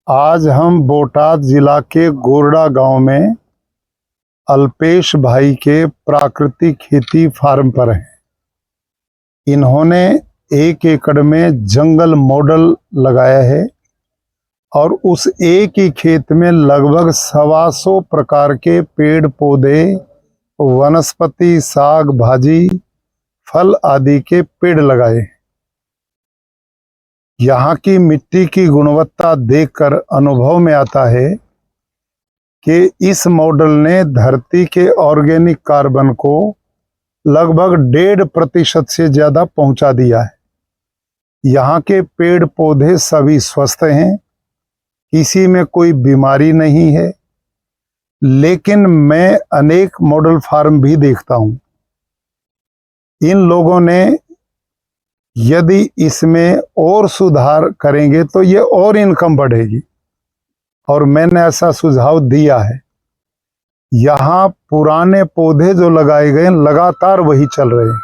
आज हम बोटाद जिला के गोरडा गांव में अल्पेश भाई के प्राकृतिक खेती फार्म पर हैं। इन्होंने 1 एकड़ में जंगल मॉडल लगाया है और उस एक ही खेत में लगभग 125 प्रकार के पेड़ पौधे, वनस्पति, साग भाजी, फल आदि के पेड़ लगाए। यहाँ की मिट्टी की गुणवत्ता देखकर अनुभव में आता है कि इस मॉडल ने धरती के ऑर्गेनिक कार्बन को लगभग 1.5% से ज्यादा पहुंचा दिया है। यहाँ के पेड़ पौधे सभी स्वस्थ हैं, किसी में कोई बीमारी नहीं है। लेकिन मैं अनेक मॉडल फार्म भी देखता हूं। इन लोगों ने यदि इसमें और सुधार करेंगे तो ये और इनकम बढ़ेगी, और मैंने ऐसा सुझाव दिया है। यहाँ पुराने पौधे जो लगाए गए लगातार वही चल रहे हैं,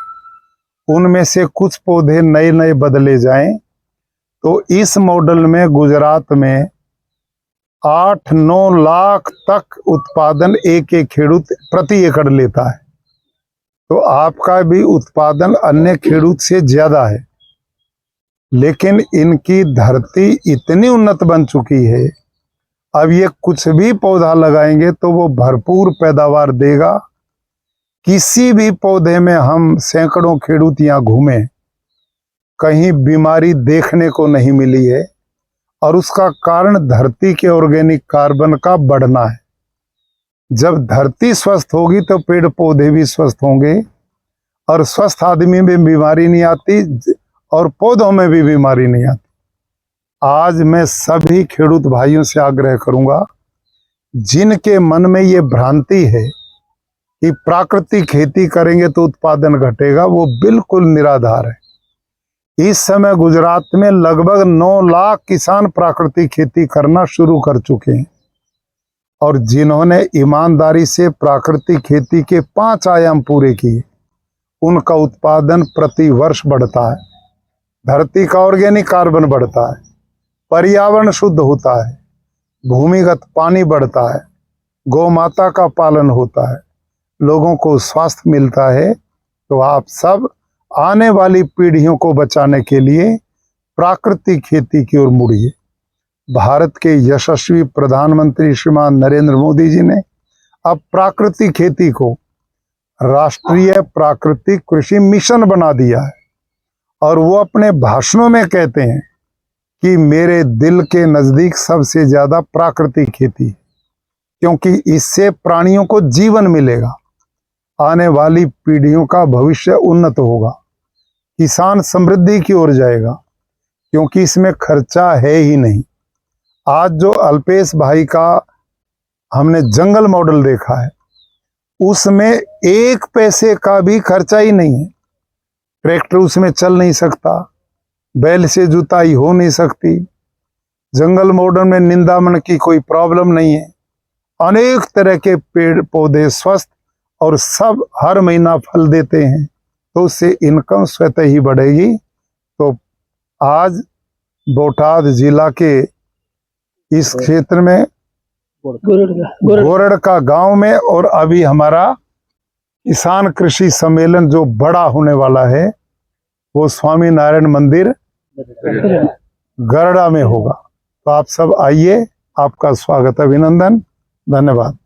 उनमें से कुछ पौधे नए नए बदले जाएं तो इस मॉडल में गुजरात में 8-9 लाख तक उत्पादन एक खेडूत प्रति एकड़ लेता है। तो आपका भी उत्पादन अन्य खेडूत से ज्यादा है। लेकिन इनकी धरती इतनी उन्नत बन चुकी है, अब ये कुछ भी पौधा लगाएंगे तो वो भरपूर पैदावार देगा। किसी भी पौधे में हम सैकड़ों खेडूत यहाँ घूमे, कहीं बीमारी देखने को नहीं मिली है, और उसका कारण धरती के ऑर्गेनिक कार्बन का बढ़ना है। जब धरती स्वस्थ होगी तो पेड़ पौधे भी स्वस्थ होंगे, और स्वस्थ आदमी में बीमारी नहीं आती और पौधों में भी बीमारी नहीं आती। आज मैं सभी खेडूत भाइयों से आग्रह करूंगा, जिनके मन में ये भ्रांति है कि प्राकृतिक खेती करेंगे तो उत्पादन घटेगा, वो बिल्कुल निराधार है। इस समय गुजरात में लगभग 9 लाख किसान प्राकृतिक खेती करना शुरू कर चुके हैं, और जिन्होंने ईमानदारी से प्राकृतिक खेती के 5 आयाम पूरे किए, उनका उत्पादन प्रति वर्ष बढ़ता है, धरती का ऑर्गेनिक कार्बन बढ़ता है, पर्यावरण शुद्ध होता है, भूमिगत पानी बढ़ता है, गौ माता का पालन होता है, लोगों को स्वास्थ्य मिलता है। तो आप सब आने वाली पीढ़ियों को बचाने के लिए प्राकृतिक खेती की ओर मुड़िए। भारत के यशस्वी प्रधानमंत्री श्रीमान नरेंद्र मोदी जी ने अब प्राकृतिक खेती को राष्ट्रीय प्राकृतिक कृषि मिशन बना दिया है, और वो अपने भाषणों में कहते हैं कि मेरे दिल के नजदीक सबसे ज्यादा प्राकृतिक खेती, क्योंकि इससे प्राणियों को जीवन मिलेगा, आने वाली पीढ़ियों का भविष्य उन्नत होगा, किसान समृद्धि की ओर जाएगा, क्योंकि इसमें खर्चा है ही नहीं। आज जो अल्पेश भाई का हमने जंगल मॉडल देखा है, उसमें 1 पैसे का भी खर्चा ही नहीं है। ट्रैक्टर उसमें चल नहीं सकता, बैल से जुताई हो नहीं सकती, जंगल मॉडल में निंदामन की कोई प्रॉब्लम नहीं है, अनेक तरह के पेड़ पौधे स्वस्थ और सब हर महीना फल देते हैं, तो उससे इनकम स्वतः ही बढ़ेगी। तो आज बोटाद जिला के इस क्षेत्र में गोरड़ का गांव में, और अभी हमारा किसान कृषि सम्मेलन जो बड़ा होने वाला है वो स्वामी नारायण मंदिर गरड़ा में होगा। तो आप सब आइए, आपका स्वागत, अभिनंदन, धन्यवाद।